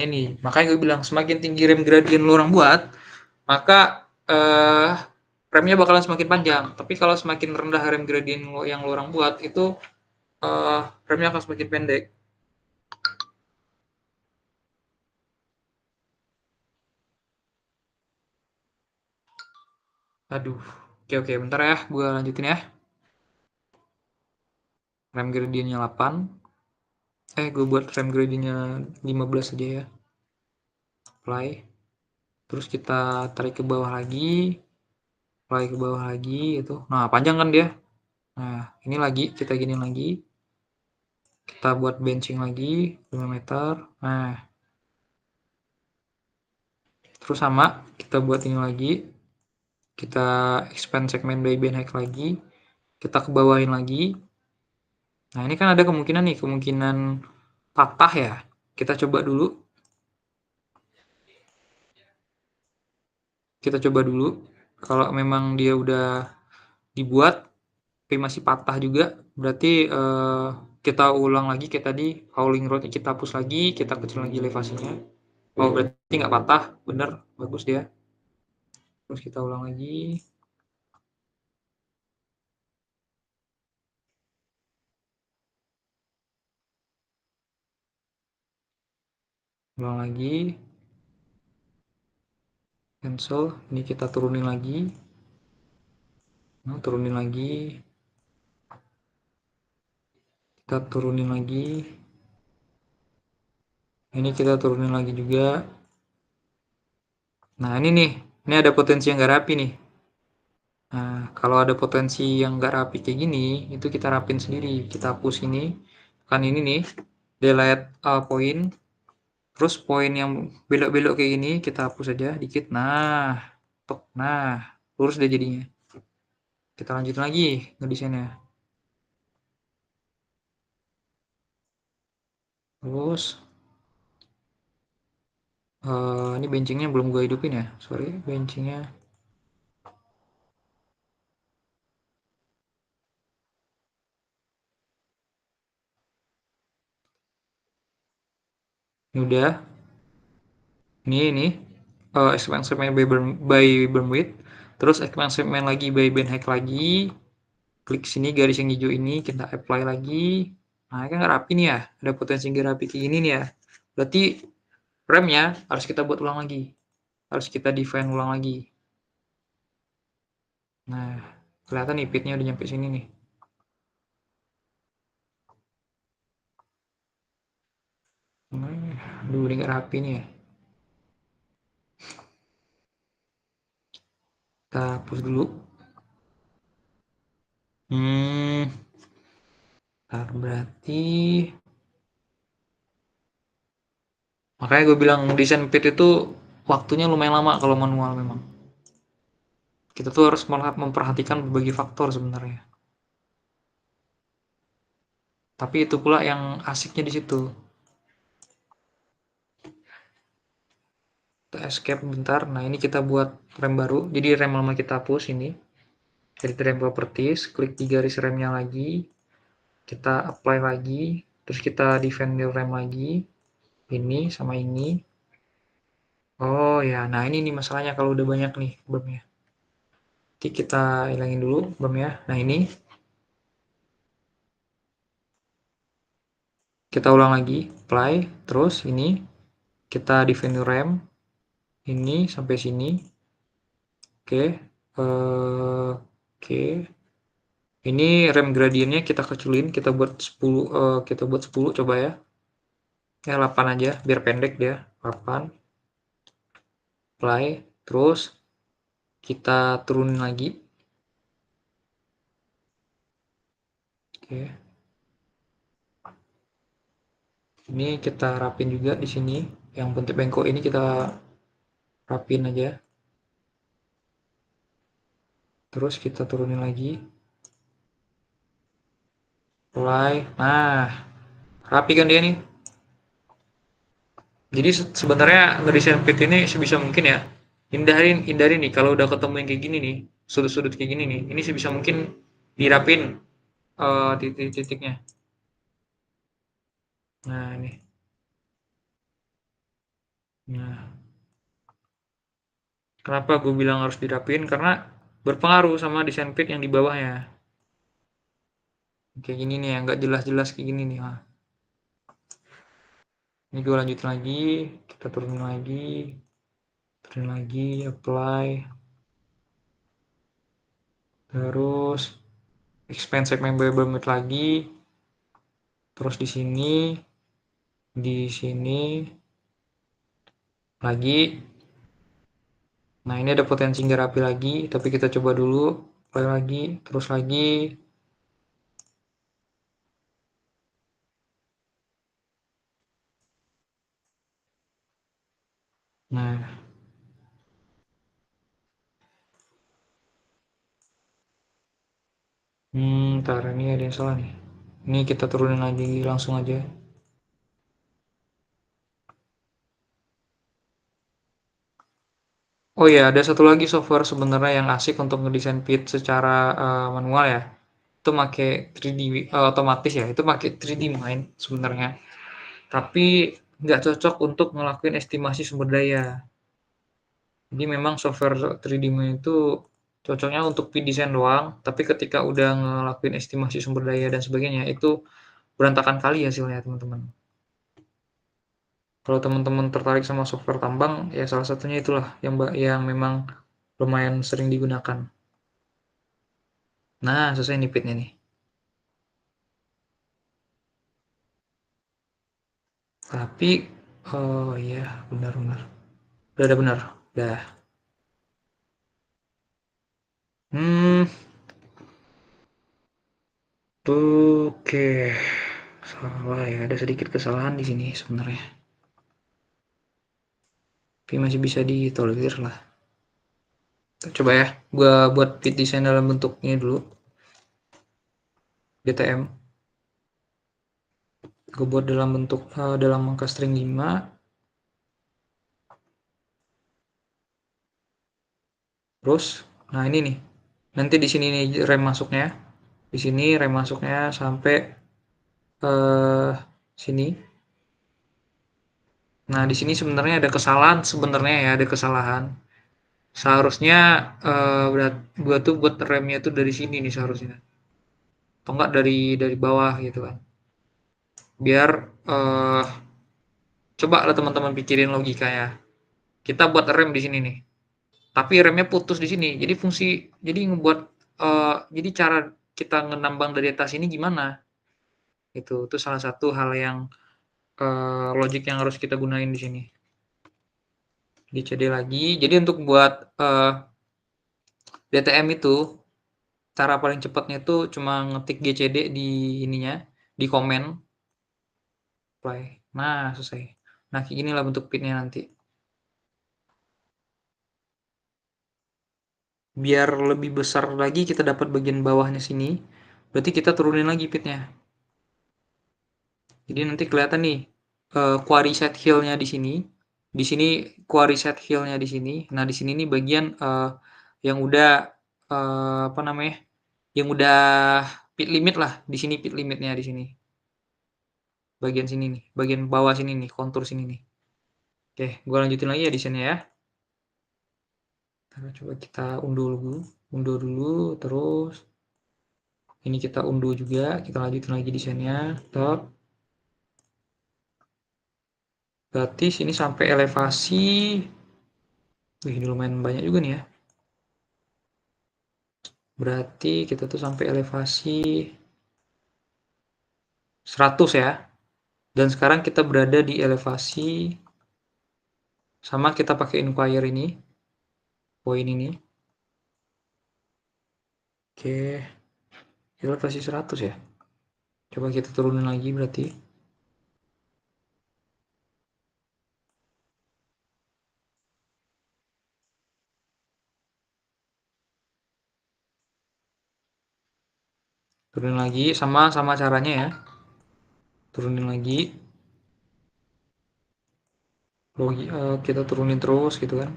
ini. Makanya gue bilang semakin tinggi rem gradient lu orang buat, maka remnya bakalan semakin panjang. Tapi kalau semakin rendah rem gradient yang lu orang buat itu remnya akan semakin pendek. Aduh. Oke, bentar ya, gue lanjutin ya. Rem gradientnya 8. Gue buat rem gradientnya 15 aja ya. Apply. Terus kita tarik ke bawah lagi. Apply ke bawah lagi itu. Nah, panjang kan dia. Nah, ini lagi kita gini lagi. Kita buat benching lagi 5 meter. Nah, terus sama kita buat ini lagi. Kita expand segmen by band height lagi. Kita ke bawahin lagi. Nah, ini kan ada kemungkinan nih, kemungkinan patah ya. Kita coba dulu. Kalau memang dia udah dibuat tapi masih patah juga, berarti kita ulang lagi kayak tadi, hauling rod kita hapus lagi, kita kecil lagi elevasinya. Oh, berarti nggak patah, bener, bagus dia. Terus kita ulang lagi. Ulang lagi. Cancel. Ini kita turunin lagi. Nah, turunin lagi. Kita turunin lagi. Ini kita turunin lagi juga. Nah, ini nih. Ini ada potensi yang nggak rapi nih. Nah, kalau ada potensi yang nggak rapi kayak gini, itu kita rapin sendiri. Kita hapus ini. Kan ini nih. Delete point. Terus poin yang belok-belok kayak gini, kita hapus aja dikit. Nah, lurus deh jadinya. Kita lanjutin lagi ngedesainnya. Terus ini benchingnya belum gue hidupin ya, sorry, benchingnya. Ini udah. Ini expansion by berm width. Terus expansion lagi by band height lagi. Klik sini garis yang hijau ini, kita apply lagi. Nah, kan nggak rapi nih ya, ada potensi nggak rapi kayak gini nih ya. Berarti remnya harus kita buat ulang lagi, harus kita define ulang lagi. Nah, kelihatan nih pitnya udah nyampe sini nih. Aduh, ini nggak rapi nih ya. Kita hapus dulu. Berarti makanya gue bilang desain pit itu waktunya lumayan lama kalau manual memang. Kita tuh harus memperhatikan berbagai faktor sebenarnya. Tapi itu pula yang asiknya di situ. Kita escape bentar. Nah, ini kita buat rem baru. Jadi rem lama kita hapus ini. Dari rem properties, klik di garis remnya lagi. Kita apply lagi. Terus kita define new rem lagi. Ini sama ini. Oh ya, nah ini nih masalahnya kalau udah banyak nih bermnya. Nanti kita hilangin dulu bermnya. Nah ini kita ulang lagi, apply, terus ini kita define new rem. Ini sampai sini. Oke. Oke. Ini rem gradientnya kita kecilin, kita buat 10, kita buat 10 coba ya. 8 aja biar pendek dia. 8. Apply, terus kita turunin lagi. Oke. Ini kita rapin juga di sini. Yang bentuk bengkok ini kita rapin aja. Terus kita turunin lagi. Apply. Nah, rapi kan dia nih. Jadi sebenarnya ngedesain pit ini sebisa mungkin ya hindari nih kalau udah ketemu yang kayak gini nih, sudut-sudut kayak gini nih, ini sebisa mungkin dirapin titik-titiknya. Nah, ini Nah, kenapa gue bilang harus dirapiin? Karena berpengaruh sama desain feed yang di bawahnya. Kayak gini nih, yang nggak jelas-jelas kayak gini nih. Nah, ini gue lanjutin lagi, kita turunin lagi, apply, terus expand segment variable mode lagi, terus di sini lagi. Nah, ini ada potensi nggak rapi lagi, tapi kita coba dulu, apply lagi, terus lagi. Nah, ntar ini ada yang salah nih. Ini kita turunin lagi langsung aja. Oh iya, ada satu lagi software sebenarnya yang asik untuk ngedesain feed secara manual ya. Itu make 3D otomatis ya. Itu make 3D Mind sebenarnya. Tapi nggak cocok untuk ngelakuin estimasi sumber daya. Jadi memang software 3D Mind itu cocoknya untuk feed design doang, tapi ketika udah ngelakuin estimasi sumber daya dan sebagainya, itu berantakan kali hasilnya, teman-teman. Kalau teman-teman tertarik sama software tambang, ya salah satunya itulah yang memang lumayan sering digunakan. Nah, selesai nih pitnya nih. Tapi, oh iya, benar-benar. Udah ada benar. Udah. Hmm, oke. Salah ya, ada sedikit kesalahan di sini sebenarnya. Tapi masih bisa ditolerir lah. Coba ya, gua buat pit design dalam bentuk ini dulu, GTM. Gue buat dalam bentuk dalam angka string 5. Terus, nah ini nih. Nanti di sini nih rem masuknya. Di sini rem masuknya sampai eh sini. Nah, di sini sebenarnya ada kesalahan sebenarnya ya, ada kesalahan. Seharusnya gua tuh buat remnya tuh dari sini nih seharusnya. Atau enggak dari bawah gitu kan. Biar coba lah teman-teman pikirin logikanya. Kita buat rem di sini nih. Tapi remnya putus di sini. Jadi ngebuat jadi cara kita ngenambang dari atas ini gimana? Itu salah satu hal yang logik yang harus kita gunain di sini. Di CD lagi. Jadi untuk buat DTM itu cara paling cepatnya itu cuma ngetik GCD di ininya, di komen, play. Nah, selesai. Nah, kayak inilah bentuk pitnya nanti. Biar lebih besar lagi kita dapat bagian bawahnya sini, berarti kita turunin lagi pitnya. Jadi nanti kelihatan nih quarry set hill-nya di sini. Di sini quarry set hill-nya di sini. Nah, di sini nih bagian yang udah apa namanya? Yang udah pit limit lah. Di sini pit limitnya di sini. Bagian sini nih, bagian bawah sini nih, kontur sini nih. Oke, gue lanjutin lagi ya di sini ya. Coba kita unduh dulu, terus ini kita unduh juga, kita lanjutin lagi desainnya. Top. Berarti sini sampai elevasi. Wih, ini lumayan banyak juga nih ya. Berarti kita tuh sampai elevasi 100 ya. Dan sekarang kita berada di elevasi sama kita pakai inquire ini, poin ini. Oke, elevasi 100 ya. Coba kita turunin lagi berarti. Turunin lagi sama caranya ya. Turunin lagi. Kita turunin terus gitu kan.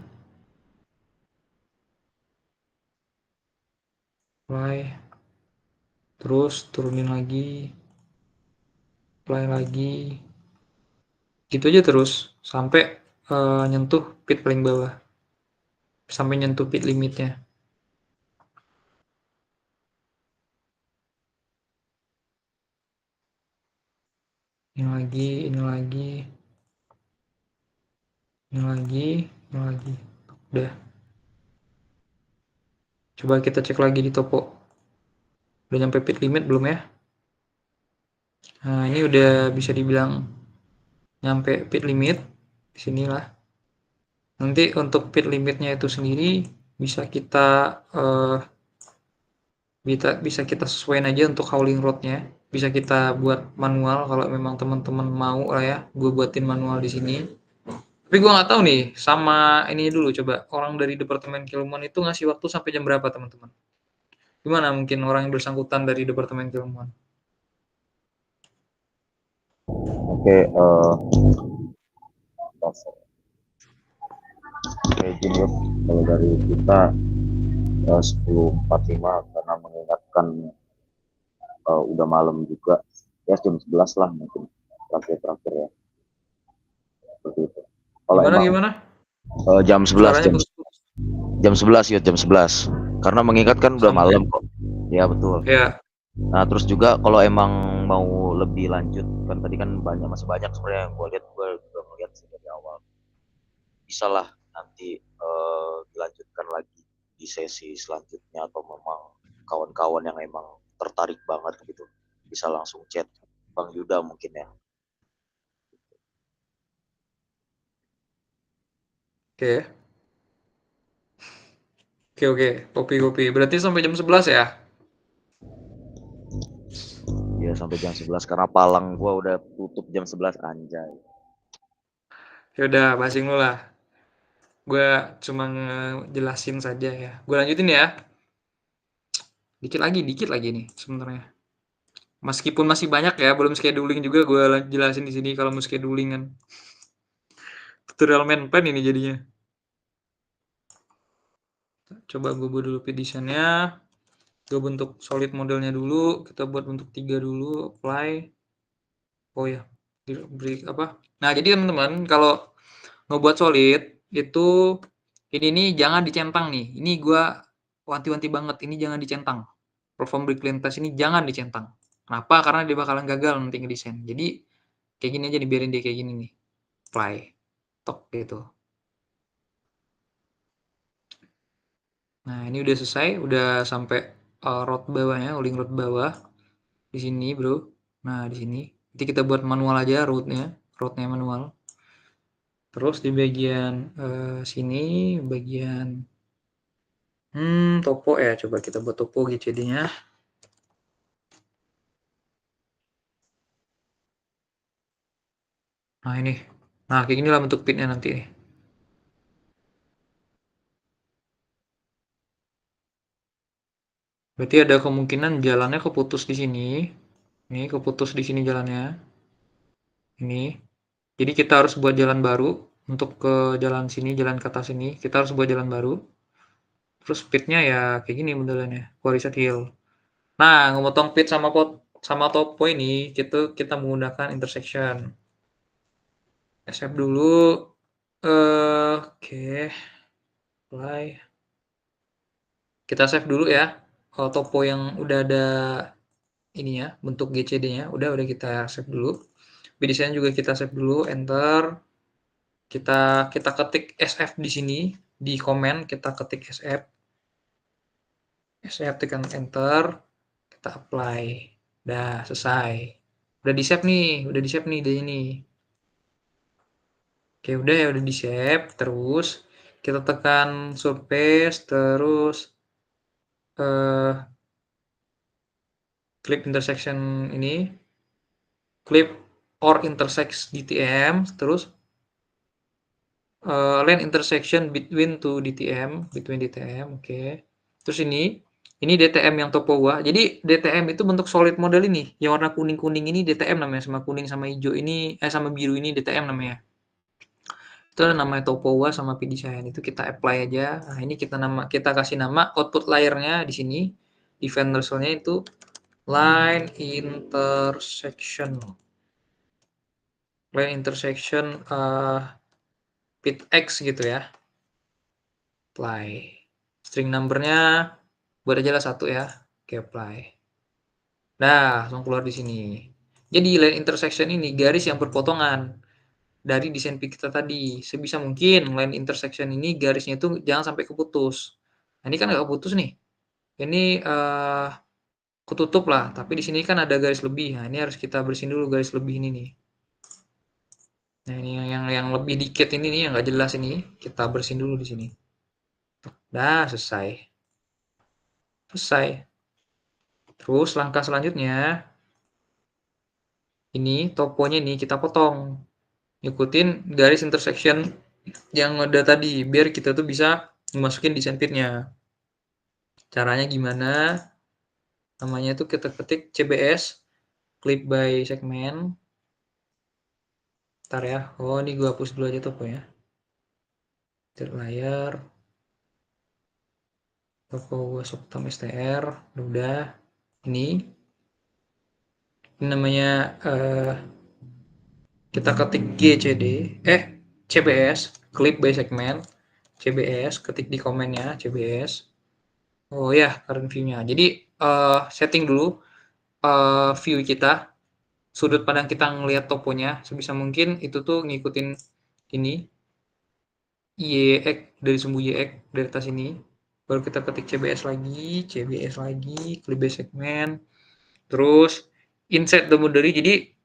Apply. Terus turunin lagi. Apply lagi. Gitu aja terus sampai nyentuh pit paling bawah sampai nyentuh pit limitnya. Ini lagi, ini lagi, ini lagi, ini lagi. Udah. Coba kita cek lagi di topo. Udah nyampe pit limit belum ya? Nah, ini udah bisa dibilang nyampe pit limit. Di sinilah. Nanti untuk pit limitnya itu sendiri bisa kita bisa kita sesuaiin aja untuk hauling rod-nya. Bisa kita buat manual kalau memang teman-teman mau lah ya. Gue buatin manual di sini. Tapi gue nggak tahu nih sama ini dulu coba orang dari departemen keilmuan itu ngasih waktu sampai jam berapa teman-teman? Gimana mungkin orang yang bersangkutan dari departemen keilmuan? Oke, izin Yud, kalau dari kita 10.45 karena mengingatkan udah malam juga, ya jam 11 lah mungkin terakhir ya, seperti itu. Kalau Gimana emang gimana? jam 11 Suaranya putus-putus. jam 11 ya jam 11 karena mengingatkan udah Sampai malam kok. Ya betul. ya. Nah terus juga kalau emang mau lebih lanjut kan tadi kan masih banyak sebenarnya yang gue lihat, gue juga melihat sih dari awal bisa lah nanti dilanjutkan lagi di sesi selanjutnya atau memang kawan-kawan yang emang tertarik banget gitu bisa langsung chat Bang Yuda mungkin ya. Oke. Oke oke. Kopi kopi. Berarti sampai jam 11 ya? Ya sampai jam 11 karena Palang gua udah tutup jam 11 anjay. Ya udah, basing lu lah. Gue cuma ngejelasin saja ya. Gue lanjutin ya. Dikit lagi nih sebenarnya. Meskipun masih banyak ya, belum scheduling juga gue jelasin di sini kalau mau scheduling kan. Tutorial main pen ini jadinya. Coba gue buat dulu desainnya. Gue bentuk solid modelnya dulu. Kita buat bentuk 3 dulu. Apply. Oh ya, beri apa? Nah jadi teman-teman kalau ngebuat solid itu ini nih jangan dicentang nih. Ini gue wanti-wanti banget. Ini jangan dicentang. Perform Bricklane test ini jangan dicentang. Kenapa? Karena dia bakalan gagal nanti ngedesain. Jadi kayak gini aja dibiarin dia kayak gini nih. Apply. Tok gitu. Nah, ini udah selesai, udah sampai root bawahnya, link root bawah di sini, Bro. Nah, di sini. Nanti kita buat manual aja rootnya manual. Terus di bagian sini, bagian topo ya, coba kita buat topo GCD-nya. Nah, ini. Nah, kayak gini lah bentuk pitnya nanti nih. Berarti ada kemungkinan jalannya keputus di sini. Ini keputus di sini jalannya. Ini. Jadi kita harus buat jalan baru untuk ke jalan sini, jalan ke atas ini. Kita harus buat jalan baru. Terus pitnya ya kayak gini modelannya, Quarryset Hill. Nah, ngemotong pit sama topo ini kita menggunakan intersection. SF dulu. Oke, play. Kita save dulu ya. Kalau topo yang udah ada ini ya, bentuk GCD-nya udah kita save dulu. Desain juga kita save dulu, enter. Kita ketik SF di sini, di komen kita ketik SF. SF tekan enter, kita apply. Udah selesai. Udah di save nih dari ini. Oke, udah ya udah di save. Terus kita tekan surface, terus clip intersection ini, clip or intersects DTM, terus line intersection between DTM, oke. Terus ini DTM yang topo gua. Jadi DTM itu bentuk solid model ini. Yang warna kuning-kuning ini DTM namanya, sama kuning sama hijau ini sama biru ini DTM namanya. Itu namanya topo gua sama PDesign. Itu kita apply aja. Nah, ini kita kasih nama output layernya di sini. Event resultnya itu line intersection. Line intersection repeat X gitu ya. Apply. String number-nya buat aja lah 1 ya. Oke, apply. Nah, langsung keluar di sini. Jadi line intersection ini garis yang berpotongan dari desain kita tadi. Sebisa mungkin line intersection ini garisnya itu jangan sampai keputus. Nah, ini kan nggak keputus nih. Ini ketutup lah, tapi di sini kan ada garis lebih. Nah, ini harus kita bersihin dulu garis lebih ini nih. Nah, ini yang lebih dikit ini nih yang nggak jelas ini, kita bersihin dulu di sini. Nah, selesai. Selesai. Terus langkah selanjutnya, ini toponya nih kita potong. Ikutin garis intersection yang ada tadi, biar kita tuh bisa masukin desain pitnya. Caranya gimana? Namanya itu kita ketik CBS, clip by segment. Ntar ya. Oh, ini gua hapus dulu aja topo ya. Layar. Topo gua soktam str. Udah. Ini namanya kita ketik GCD, CBS, clip by segment, CBS, ketik di komennya CBS. Oh ya, current view-nya. Jadi setting dulu view kita, sudut pandang kita ngelihat toponya sebisa mungkin itu tuh ngikutin ini YX dari sumbu YX dari atas ini. Baru kita ketik CBS lagi, clip by segment, terus insert the boundary. Jadi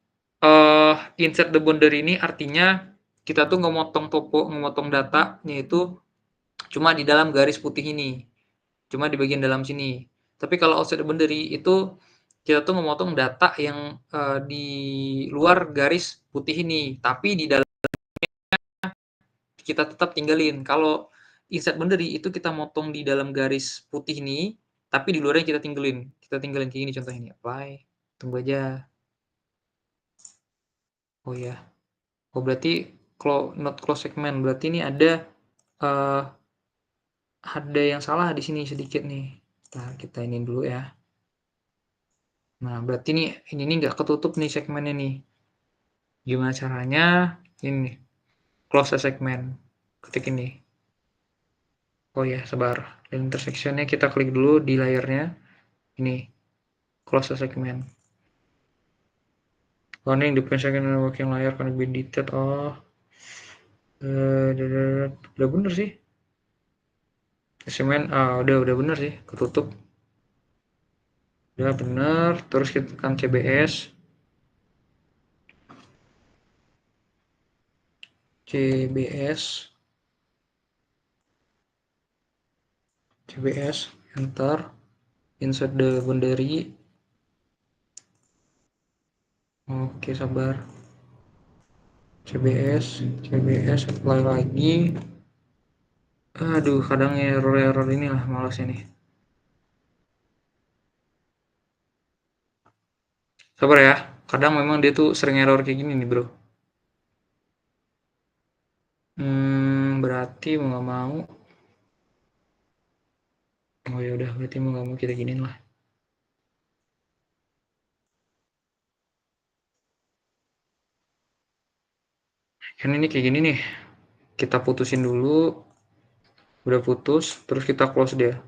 insert the boundary ini artinya kita tuh ngemotong datanya itu cuma di dalam garis putih ini, cuma di bagian dalam sini. Tapi kalau outside the boundary itu kita tuh memotong data yang di luar garis putih ini, tapi di dalam kita tetap tinggalin. Kalau inside boundary itu kita motong di dalam garis putih ini, tapi di luarnya kita tinggalin. Kita tinggalin kayak gini contohnya ini. Apply. Tunggu aja. Oh ya. Oh berarti not close segment. Berarti ini uh, ada yang salah di sini sedikit nih. Nah, kita ini dulu ya. Nah, berarti ini nggak ketutup nih segmennya nih. Gimana caranya? Ini close the segment. Ketik ini. Oh ya, sebar. Dan intersectionnya kita klik dulu di layarnya. Ini close the segment. Warning the second working layer can be detailed. Oh, udah bener sih. Segmen, udah bener sih, ketutup. Udah bener. Terus kita tekan CBS. CBS, enter, insert the boundary. Oke, sabar. CBS, apply lagi. Aduh, kadang error inilah malas ini. Sabar ya, kadang memang dia tuh sering error kayak gini nih bro. Berarti mau nggak mau. Oh ya udah, berarti mau nggak mau kita giniin lah. Kan ini kayak gini nih, kita putusin dulu. Udah putus, terus kita close dia.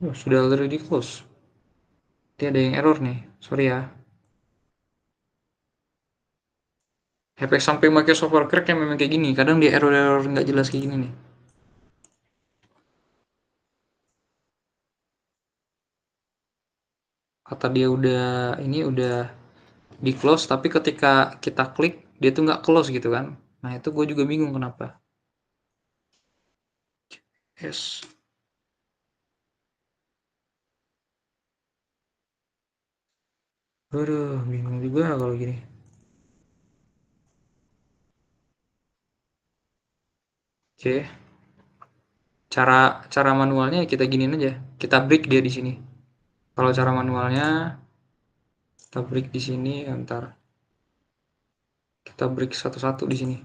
Oh, sudah already close. Nanti ada yang error nih, sorry ya. Efek sampai pakai software crack yang memang kayak gini. Kadang dia error nggak jelas kayak gini nih. Kata dia udah di close, tapi ketika kita klik dia tuh nggak close gitu kan. Nah itu gue juga bingung kenapa. Yes. Aduh, bingung juga kalau gini. Oke, cara cara manualnya kita giniin aja. Kita break dia di sini. Kalau cara manualnya kita break di sini, ntar kita break satu-satu di sini.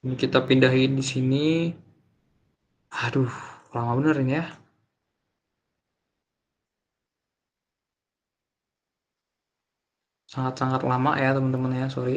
Ini kita pindahin di sini. Aduh, lama bener ini ya. Sangat-sangat lama ya teman-teman ya, sorry.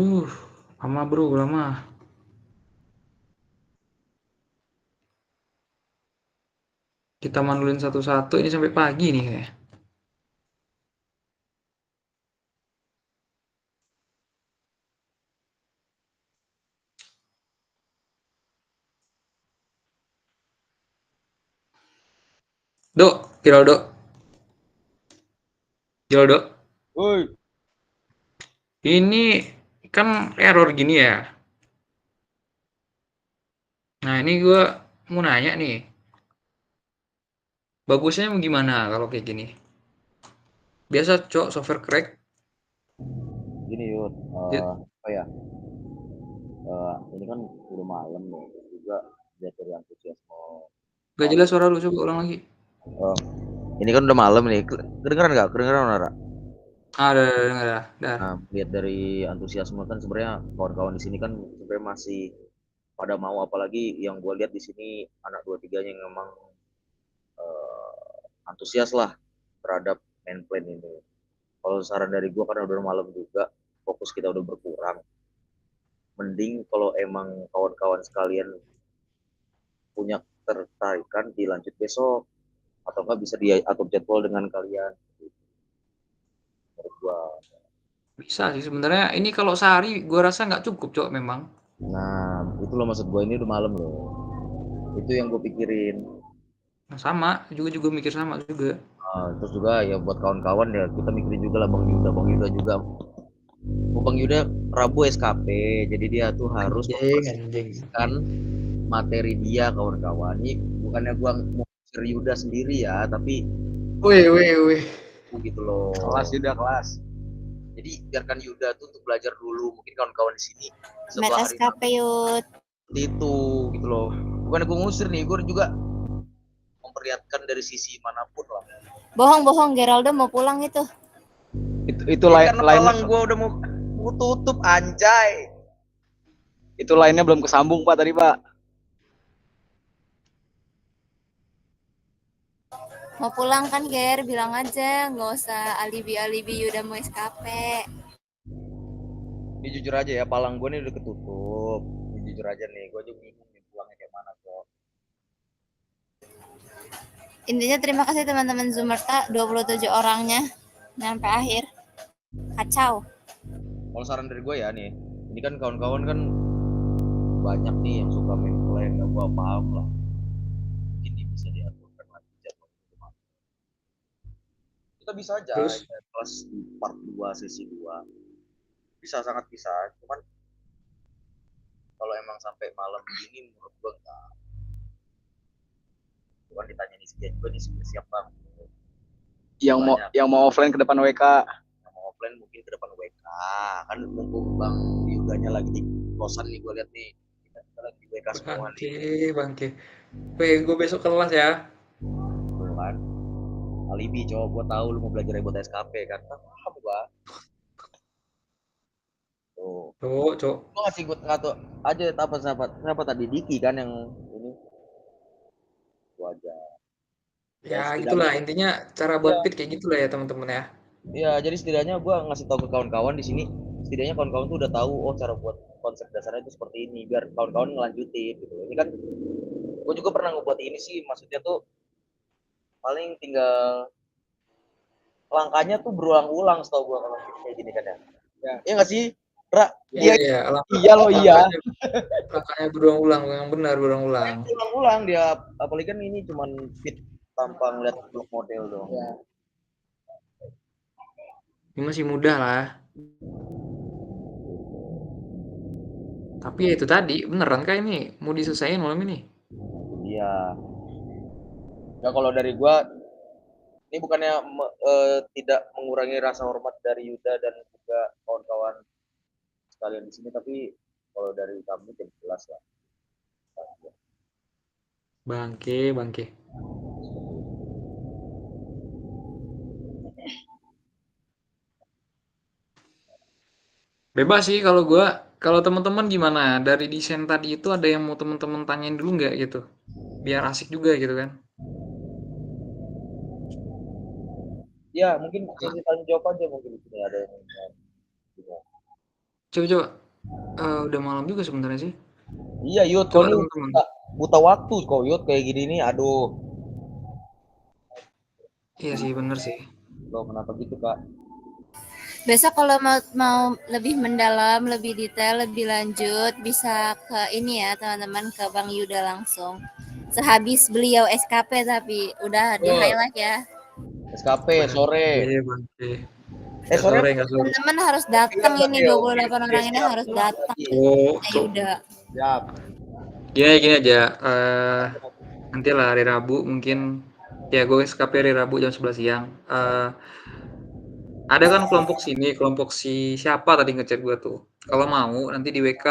Uh, lama bro, lama. Kita manulin satu-satu, ini sampai pagi nih kayak. Dok, Geraldo. Geraldo. Woi, Ini kan error gini ya. Nah, ini gue mau nanya nih. Bagusnya gimana kalau kayak gini? Biasa, Cok, software crack. gini Yud, Dia- apa ya? Ini kan udah malam nih, terus juga lihat dari antusiasme Gak kawan. jelas suara lu, coba ulang lagi. Oh, ini kan udah malam nih, kedengeran nggak? Kedengeran Nara? Ah, dah. Nah, lihat dari antusiasme kan sebenarnya kawan-kawan di sini kan sebenarnya masih pada mau, apalagi yang gue lihat di sini anak dua tiganya yang memang antusias lah terhadap main plan ini. Kalau saran dari gue karena udah malam juga, fokus kita udah berkurang. Mending kalau emang kawan-kawan sekalian punya tertarikan dilanjut besok atau enggak bisa diatur jadwal dengan kalian. Menurut gua. Bisa sih sebenarnya. Ini kalau sehari gue rasa nggak cukup, Cok, memang. Nah, itu loh maksud gua, ini udah malam loh. Itu yang gue pikirin. Nah, sama, juga mikir sama juga. Terus juga ya buat kawan-kawan ya kita mikirin juga lah Bang Yuda juga. Bang Yuda Rabu SKP, jadi dia tuh harus Anjing. mempersiapkan materi dia kawan-kawan. Ini bukannya gua mau Yuda sendiri ya, tapi Wih. gitu loh. Kelas Yuda, kelas. Jadi biarkan Yuda tuh untuk belajar dulu. Mungkin kawan-kawan di sini Met setelah hari SKP Yud. itu gitu loh. Bukan gue ngusir nih, gue juga memperlihatkan dari sisi manapun lah. Bohong Geraldo mau pulang itu. Itu Karena lain palang gue udah mau tutup anjay. itu lainnya belum kesambung Pak tadi Pak. Mau pulang kan Ger, bilang aja, nggak usah alibi Yuda mau SKP. Ini jujur aja ya, palang gue nih udah ketutup. Ini jujur aja nih, gue juga bingung nih pulangnya kayak mana kok. Intinya terima kasih teman-teman Zumerta 27 orangnya sampai akhir. Kacau. Kalau saran dari gue ya nih, ini kan kawan-kawan kan banyak nih yang suka main plan, gak gue paham lah. Mungkin ini bisa diaturkan lagi jadwal gimana. Kita bisa aja Terus? ya, kelas di part 2 sesi 2. Bisa, sangat bisa. Cuman kalau emang sampai malam begini menurut gue enggak. Bukan ditanya nih sekian juga nih siap bang. Yang mau offline ke depan WK. Yang mau offline mungkin ke depan WK. Kan mumpung bang Yudanya lagi di kosan nih gue lihat nih. Kita lagi di WK semua nih. Bangke. Weh, gue besok kelas ya. Tuh kan. Alibi cowok, gue tahu lu mau belajar buat SKP kan. Paham gue. Tuh. Cok. Gue ngasih gue ngatur aja siapa tadi Diki kan yang ini. Gue aja. Ya, Setidaknya gitulah intinya cara buat ya, pit kayak gitulah ya teman-teman ya. ya jadi setidaknya gue ngasih tahu ke kawan-kawan di sini, setidaknya kawan-kawan tuh udah tahu oh cara buat konsep dasarnya itu seperti ini biar kawan-kawan ngelanjutin gitu. Ini kan gue juga pernah ngebuat ini sih, maksudnya tuh paling tinggal langkahnya tuh berulang-ulang setahu gue kalau kayak gini kan ya. Iya nggak sih, Ra? Iya. Iya loh iya. Langkahnya berulang-ulang, yang benar berulang-ulang. Berulang-ulang dia, apalagi kan ini cuman fit tanpa ngeliat blok model dong. Ya. Ini masih mudah lah. Tapi ya itu tadi, beneran kah ini mau diselesaikan malam ini? Iya. Ya kalau dari gue, Ini bukannya tidak mengurangi rasa hormat dari Yuda dan juga kawan-kawan sekalian di sini, tapi kalau dari kami jelas lah. Bangke. Bebas sih kalau gua. Kalau teman-teman gimana? Dari desain tadi itu ada yang mau teman-teman tanyain dulu nggak gitu? Biar asik juga gitu kan. Ya, mungkin sesi tanya jawab aja mungkin di sini ada yang Coba. Udah malam juga sebenarnya sih. Iya, Yud, kau Coba nih teman-teman. buta waktu kok, Yud, kayak gini nih. Aduh, Iya sih, bener sih. loh kenapa gitu, Kak? Besok kalau mau lebih mendalam, lebih detail, lebih lanjut, bisa ke ini ya teman-teman, ke Bang Yuda langsung. Sehabis beliau SKP tapi udah di highlight ya. SKP sore. Iya, Bangke. Sore Nggak sore. Teman-teman harus datang ini, 28 orang ini harus datang. Oh, Yuda. Siap. gini aja. Nanti lah hari Rabu mungkin. Ya, gue SKP hari Rabu jam 11 siang. Ada kan kelompok si siapa tadi ngechat gue tuh. Kalau mau nanti di WK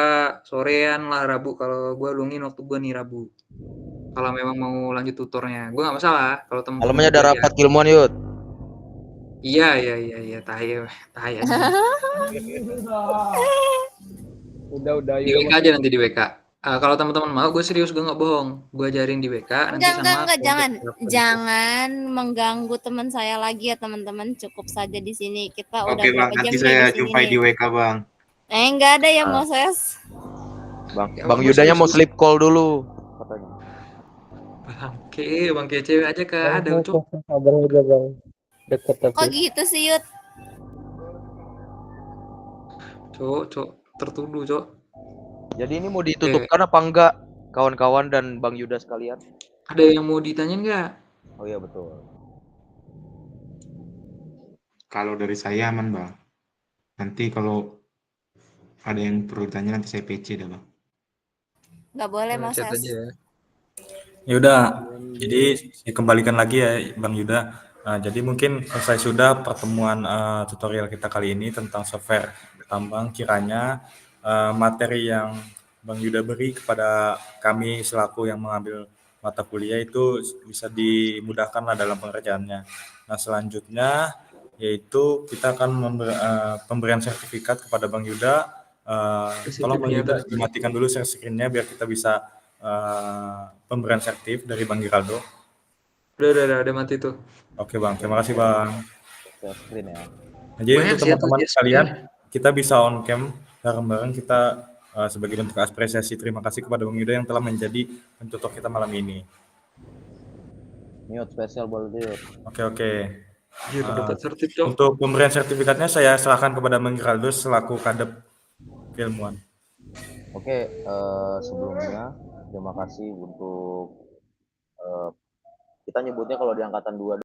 sorean lah Rabu kalau gue luangin waktu gue nih Rabu. Kalau memang mau lanjut tutornya, gue nggak masalah. Kalau teman-teman Malamnya ada kerja. rapat ilmuwan, Yud. Iya, tahi aja. Udah Di WK aja nanti di WK. Kalau teman-teman mau, gue serius, gue nggak bohong. Gue ajarin di WK nanti sama Enggak, kelompok siapa gitu. jangan mengganggu teman saya lagi ya teman-teman. Cukup saja di sini. Kita udah Oke Bang, berapa jam nanti nih saya di sini jumpai nih. di WK Bang. Enggak ada ya Moses. Ya, Bang Bos, Yudanya mau serius. sleep call dulu katanya. Bang cewek aja kak, ada Cok. Abang juga bang, deket Kok tapi. gitu sih Yud? Cok, tertuduh Cok. Jadi ini mau ditutupkan apa enggak, kawan-kawan dan Bang Yuda sekalian? Ada yang mau ditanyain nggak? Oh iya betul. Kalau dari saya aman Bang. Nanti kalau ada yang perlu ditanya nanti saya PC dah Bang. Nggak boleh Chat Moses. aja ya. Ya udah, jadi kembalikan lagi ya Bang Yuda. Nah, jadi mungkin selesai sudah pertemuan tutorial kita kali ini tentang software tambang. Kiranya materi yang Bang Yuda beri kepada kami selaku yang mengambil mata kuliah itu bisa dimudahkan lah dalam pengerjaannya. Nah, selanjutnya yaitu kita akan pemberian sertifikat kepada Bang Yuda. Tolong Bang Yuda dimatikan dulu share screen-nya biar kita bisa pemberian sertif dari Bang Giraldo. Udah mati tuh. Oke Bang, terima kasih Bang. Share screen ya. Nah, jadi untuk teman-teman sekalian, kita bisa on cam bareng-bareng kita sebagai bentuk apresiasi terima kasih kepada Bang Yuda yang telah menjadi pentutor kita malam ini. Mute spesial boleh Yud. Oke. Dapat sertifikat. Untuk pemberian sertifikatnya saya serahkan kepada Bang Giraldo selaku kadep keilmuan. Oke, sebelumnya terima kasih untuk kita nyebutnya kalau di angkatan 2